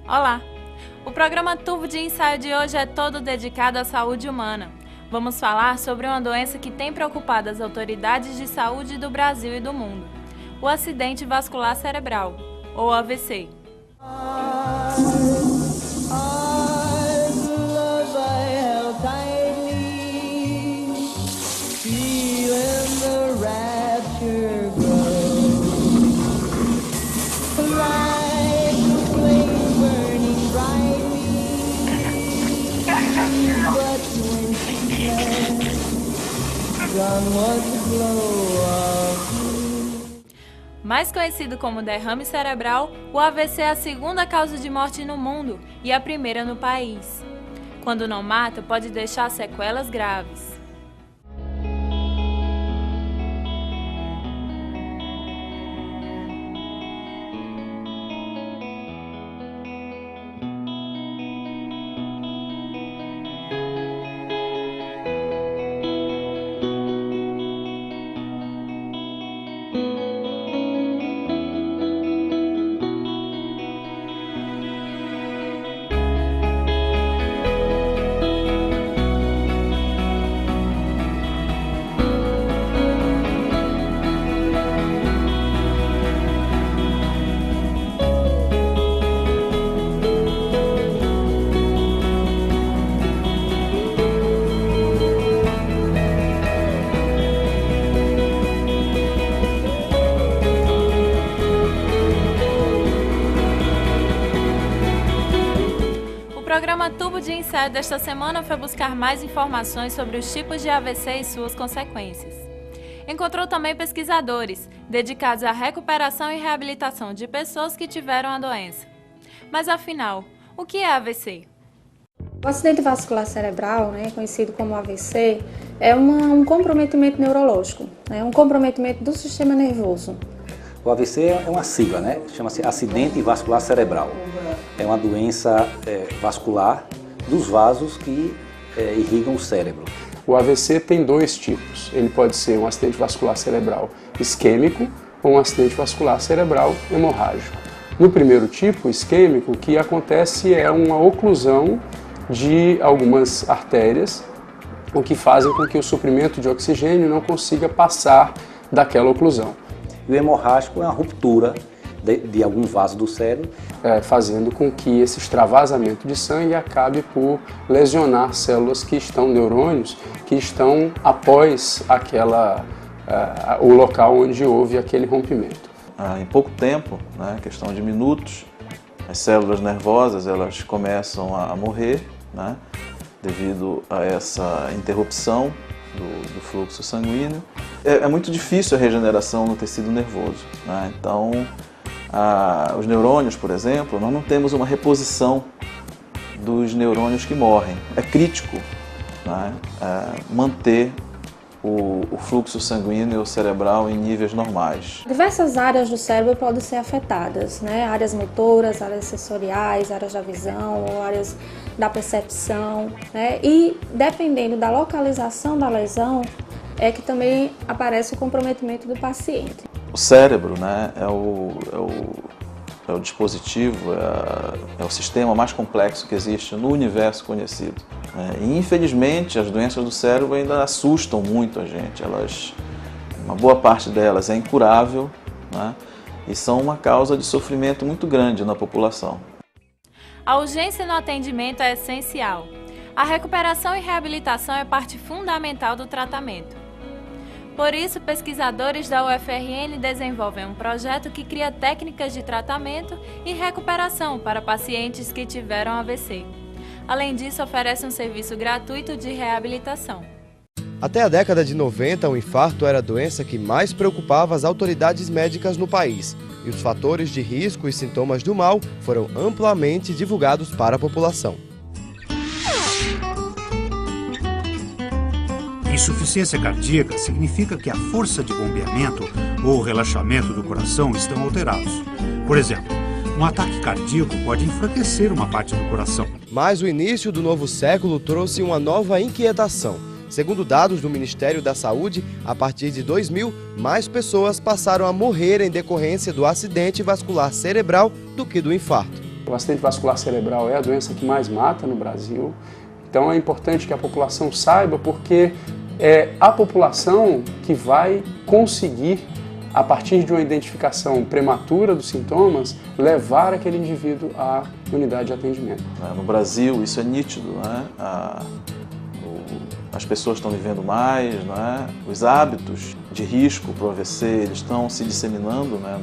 Olá! O programa Tubo de Ensaio de hoje é todo dedicado à saúde humana. Vamos falar sobre uma doença que tem preocupado as autoridades de saúde do Brasil e do mundo: o acidente vascular cerebral, ou AVC. Mais conhecido como derrame cerebral, o AVC é a segunda causa de morte no mundo e a primeira no país. Quando não mata, pode deixar sequelas graves. O programa Tubo de Ensaio desta semana foi buscar mais informações sobre os tipos de AVC e suas consequências. Encontrou também pesquisadores dedicados à recuperação e reabilitação de pessoas que tiveram a doença. Mas afinal, o que é AVC? O acidente vascular cerebral, conhecido como AVC, é um comprometimento neurológico, um comprometimento do sistema nervoso. O AVC é uma sigla, chama-se acidente vascular cerebral. É uma doença vascular dos vasos que irrigam o cérebro. O AVC tem dois tipos. Ele pode ser um acidente vascular cerebral isquêmico ou um acidente vascular cerebral hemorrágico. No primeiro tipo, isquêmico, o que acontece é uma oclusão de algumas artérias, o que fazem com que o suprimento de oxigênio não consiga passar daquela oclusão. E o hemorrágico é uma ruptura de algum vaso do cérebro, fazendo com que esse extravasamento de sangue acabe por lesionar células que estão, neurônios, que estão após o local onde houve aquele rompimento. Em pouco tempo, questão de minutos, as células nervosas elas começam a morrer, devido a essa interrupção do fluxo sanguíneo. É muito difícil a regeneração no tecido nervoso, Então, os neurônios, por exemplo, nós não temos uma reposição dos neurônios que morrem. É crítico manter o fluxo sanguíneo cerebral em níveis normais. Diversas áreas do cérebro podem ser afetadas, áreas motoras, áreas sensoriais, áreas da visão, ou áreas da percepção, E dependendo da localização da lesão, é que também aparece o comprometimento do paciente. O cérebro é o dispositivo, é o sistema mais complexo que existe no universo conhecido. E infelizmente as doenças do cérebro ainda assustam muito a gente. Uma boa parte delas é incurável, e são uma causa de sofrimento muito grande na população. A urgência no atendimento é essencial. A recuperação e reabilitação é parte fundamental do tratamento. Por isso, pesquisadores da UFRN desenvolvem um projeto que cria técnicas de tratamento e recuperação para pacientes que tiveram AVC. Além disso, oferece um serviço gratuito de reabilitação. Até a década de 90, o infarto era a doença que mais preocupava as autoridades médicas no país. E os fatores de risco e sintomas do mal foram amplamente divulgados para a população. Insuficiência cardíaca significa que a força de bombeamento ou relaxamento do coração estão alterados. Por exemplo, um ataque cardíaco pode enfraquecer uma parte do coração. Mas o início do novo século trouxe uma nova inquietação. Segundo dados do Ministério da Saúde, a partir de 2000, mais pessoas passaram a morrer em decorrência do acidente vascular cerebral do que do infarto. o acidente vascular cerebral é a doença que mais mata no Brasil. Então é importante que a população saiba, porque é a população que vai conseguir, a partir de uma identificação prematura dos sintomas, levar aquele indivíduo à unidade de atendimento. No Brasil isso é nítido, né? As pessoas estão vivendo mais, né? Os hábitos de risco para o AVC eles estão se disseminando, né?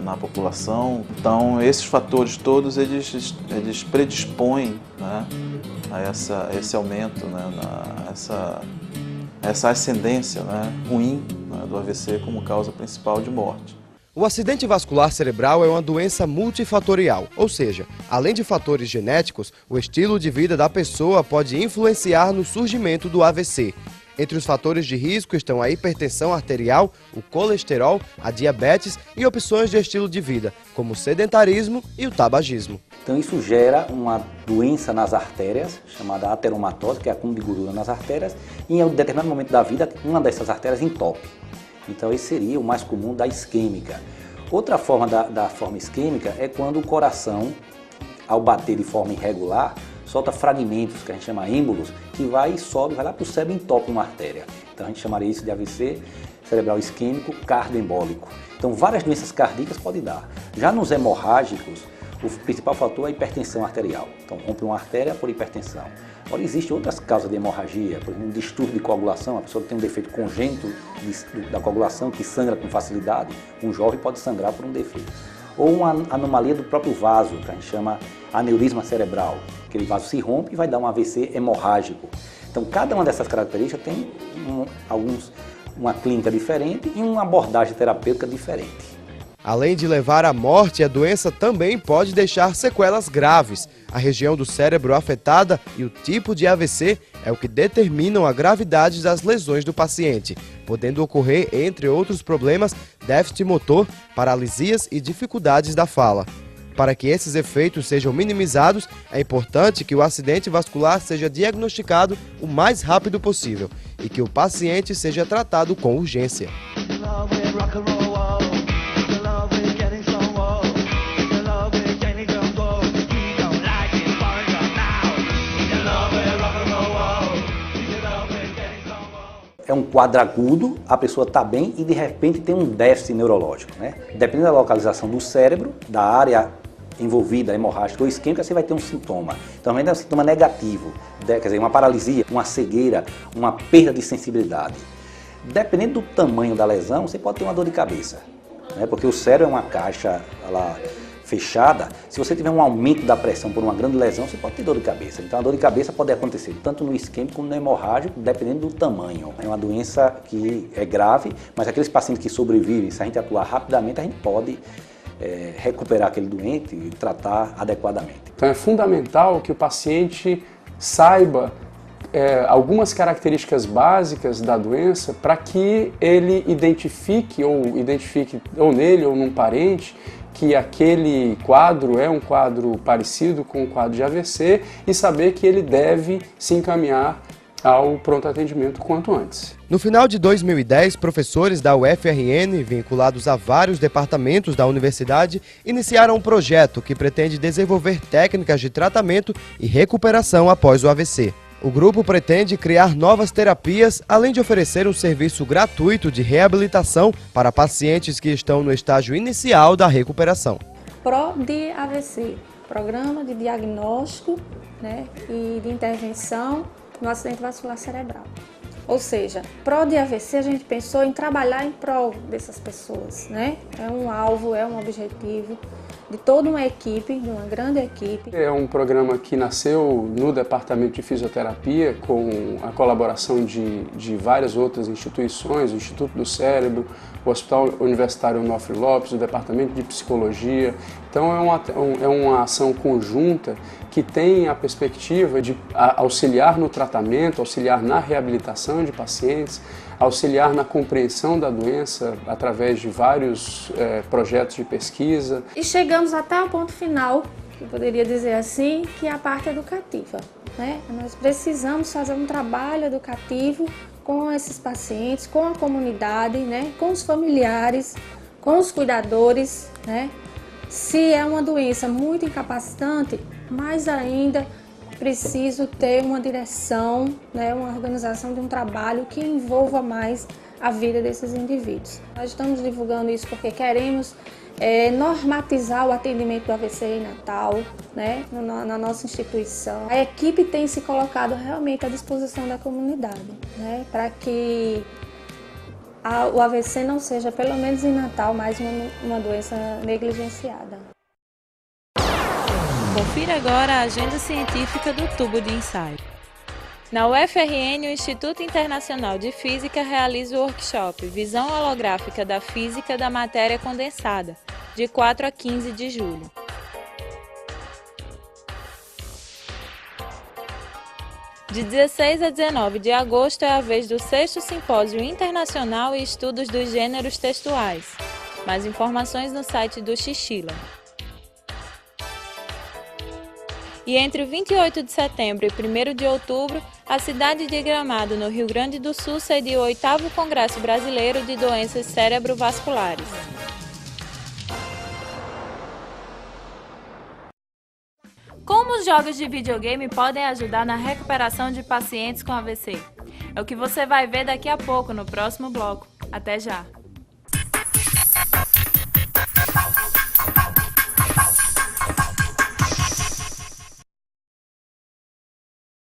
na população. Então esses fatores todos eles predispõem, né? a esse aumento, né? essa ascendência, né? ruim, né? do AVC como causa principal de morte. O acidente vascular cerebral é uma doença multifatorial, ou seja, além de fatores genéticos, o estilo de vida da pessoa pode influenciar no surgimento do AVC. Entre os fatores de risco estão a hipertensão arterial, o colesterol, a diabetes e opções de estilo de vida, como o sedentarismo e o tabagismo. Então isso gera uma doença nas artérias, chamada ateromatose, que é acúmulo de gordura nas artérias, e em um determinado momento da vida, uma dessas artérias entope. Então esse seria o mais comum da isquêmica. Outra forma da forma isquêmica é quando o coração, ao bater de forma irregular, solta fragmentos, que a gente chama êmbolos, que vai e sobe, vai lá para o cérebro e entope uma artéria. Então a gente chamaria isso de AVC cerebral isquêmico cardioembólico. Então várias doenças cardíacas podem dar. Já nos hemorrágicos, o principal fator é a hipertensão arterial. Então rompe uma artéria por hipertensão. Agora, existem outras causas de hemorragia, por exemplo, um distúrbio de coagulação, a pessoa que tem um defeito congênito da coagulação, que sangra com facilidade, um jovem pode sangrar por um defeito. Ou uma anomalia do próprio vaso, que a gente chama aneurisma cerebral. Aquele vaso se rompe e vai dar um AVC hemorrágico. Então, cada uma dessas características tem uma clínica diferente e uma abordagem terapêutica diferente. Além de levar à morte, a doença também pode deixar sequelas graves. A região do cérebro afetada e o tipo de AVC é o que determinam a gravidade das lesões do paciente, podendo ocorrer, entre outros problemas, déficit motor, paralisias e dificuldades da fala. Para que esses efeitos sejam minimizados, é importante que o acidente vascular seja diagnosticado o mais rápido possível e que o paciente seja tratado com urgência. É um quadro agudo, a pessoa está bem e de repente tem um déficit neurológico, né? Dependendo da localização do cérebro, da área envolvida, hemorrágica ou isquêmica, você vai ter um sintoma. Então, ainda é um sintoma negativo, quer dizer, uma paralisia, uma cegueira, uma perda de sensibilidade. Dependendo do tamanho da lesão, você pode ter uma dor de cabeça, né? Porque o cérebro é uma caixa fechada. Se você tiver um aumento da pressão por uma grande lesão, você pode ter dor de cabeça. Então a dor de cabeça pode acontecer tanto no isquêmico como no hemorrágico, dependendo do tamanho. É uma doença que é grave, mas aqueles pacientes que sobrevivem, se a gente atuar rapidamente, a gente pode recuperar aquele doente e tratar adequadamente. Então é fundamental que o paciente saiba algumas características básicas da doença para que ele identifique ou nele ou num parente que aquele quadro é um quadro parecido com o quadro de AVC e saber que ele deve se encaminhar ao pronto atendimento quanto antes. No final de 2010, professores da UFRN, vinculados a vários departamentos da universidade, iniciaram um projeto que pretende desenvolver técnicas de tratamento e recuperação após o AVC. O grupo pretende criar novas terapias, além de oferecer um serviço gratuito de reabilitação para pacientes que estão no estágio inicial da recuperação. PRO-DAVC, Programa de Diagnóstico, né, e de Intervenção no Acidente Vascular Cerebral. Ou seja, PRO-DAVC a gente pensou em trabalhar em prol dessas pessoas, né? É um alvo, é um objetivo de toda uma equipe, de uma grande equipe. É um programa que nasceu no Departamento de Fisioterapia com a colaboração de várias outras instituições, o Instituto do Cérebro, o Hospital Universitário Onofre Lopes, o Departamento de Psicologia. Então é uma ação conjunta que tem a perspectiva de auxiliar no tratamento, auxiliar na reabilitação de pacientes, auxiliar na compreensão da doença através de vários projetos de pesquisa. E chegamos até o ponto final, que eu poderia dizer assim, que é a parte educativa, né? Nós precisamos fazer um trabalho educativo com esses pacientes, com a comunidade, né? Com os familiares, com os cuidadores, né? Se é uma doença muito incapacitante, mais ainda preciso ter uma direção, né, uma organização de um trabalho que envolva mais a vida desses indivíduos. Nós estamos divulgando isso porque queremos normatizar o atendimento do AVC em Natal, né, na nossa instituição. A equipe tem se colocado realmente à disposição da comunidade, né, para que o AVC não seja, pelo menos em Natal, mais uma doença negligenciada. Confira agora a agenda científica do tubo de ensaio. Na UFRN, o Instituto Internacional de Física realiza o workshop Visão Holográfica da Física da Matéria Condensada, de 4 a 15 de julho. De 16 a 19 de agosto é a vez do 6º Simpósio Internacional e Estudos dos Gêneros Textuais. Mais informações no site do Xixila. E entre 28 de setembro e 1º de outubro, a cidade de Gramado, no Rio Grande do Sul, sediou o 8º Congresso Brasileiro de Doenças Cerebrovasculares. Como os jogos de videogame podem ajudar na recuperação de pacientes com AVC? É o que você vai ver daqui a pouco no próximo bloco. Até já!